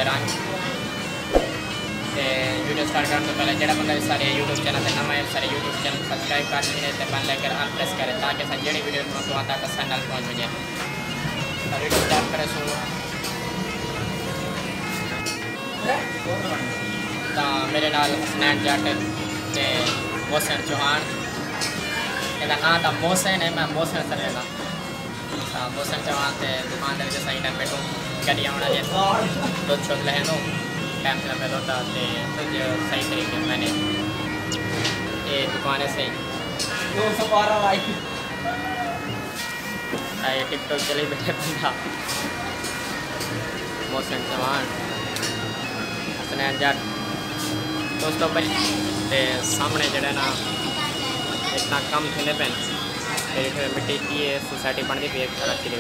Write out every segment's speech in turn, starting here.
रंग video start करने तो पहले जो बंदा सारे यूट्यूब चैनल से नवा है सारे यूट्यूब चैनल सब्सक्राइब कर लें तो बेल आइकन ऑन प्रेस करें ताकि अस जी वीडियो तो तक चैनल पहुँच वजे। वीडियो स्टार्ट करें तो मेरे नाल हसनैन जट ते मोहसिन चौहान, इसका नाम तो मोहसिन है, मैं मोहसिन सर लेना। मोहसिन चौहान से दुकान के सही टाइम बैठो गड्डियाँ होना जे दुध शुद्ध लहनो टाइम से मैं लोटा कुछ सही तरीके मैंने ये दुकान सही 212 लाइक टिकटॉक चली बैठे बंदा मोहसिन चौहान हसनैन जट दोस्तों भाई ते सामने जड़े ना इतना कम थे पैन मिट्टी की सोसाइटी बनती पी है कराची के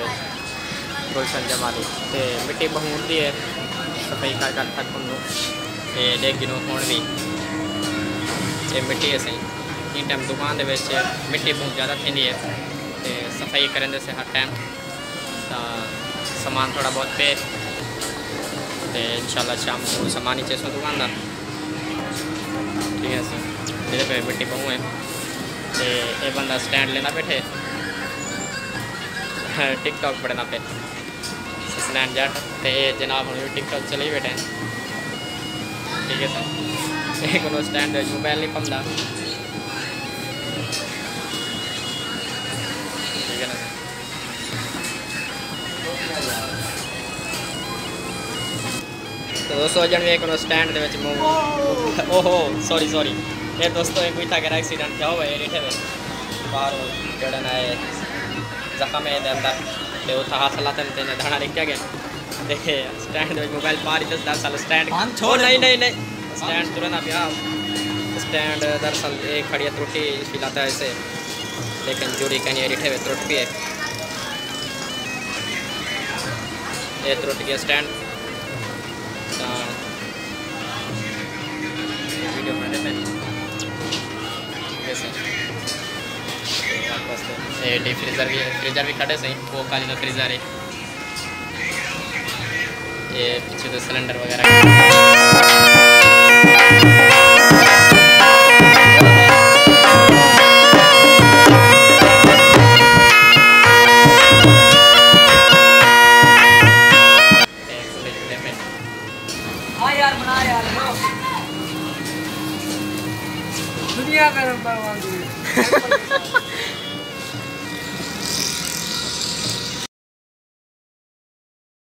गुलशन जमाली ते मिट्टी बहुती है सफाई कर थक ते देख गिनो हूँ भी ये मिट्टी है सही इन टाइम दुकान के मिट्टी बहुत ज़्यादा थी है तो सफाई करें से हर टाइम तो सामान थोड़ा बहुत पे तो इंशाल्लाह शाम को सामान ही चेसो दुकान का ठीक है सर जे पे मिट्टी बहु है तो ये बंदा स्टैंड लेना बैठे टिकटॉक पढ़ना पे हसनैन जट तो ये जनाब हम टिकटॉक चले बैठे हैं ठीक है सर एक को स्टैंड मोबाइल नहीं पमदा ठीक है ना तो दोस्तों जन एक स्टैंड के ओहो सॉरी ये दोस्तों एक कोई था एक्सीडेंट क्या हुआ ये बाहर जड़न आए जख्म है अंदर तो उठा हाथ चलाते हैं धाना लिख गया देखे स्टैंड में मोबाइल पार 10 साल स्टैंड छोड़ नहीं स्टैंड तुरंत आप यहाँ स्टैंड दरअसल एक खड़ी त्रुटि फिलाता है ऐसे लेकिन जुड़ी कहीं रिठे हुए त्रुट भी है ये त्रुट गया स्टैंड वीडियो बना देते हैं ये डी फ्रीजर भी खड़े सही वो काली का फ्रीजर है ये पीछे तो सिलेंडर वगैरह यार बना यार दुनिया का नंबर 1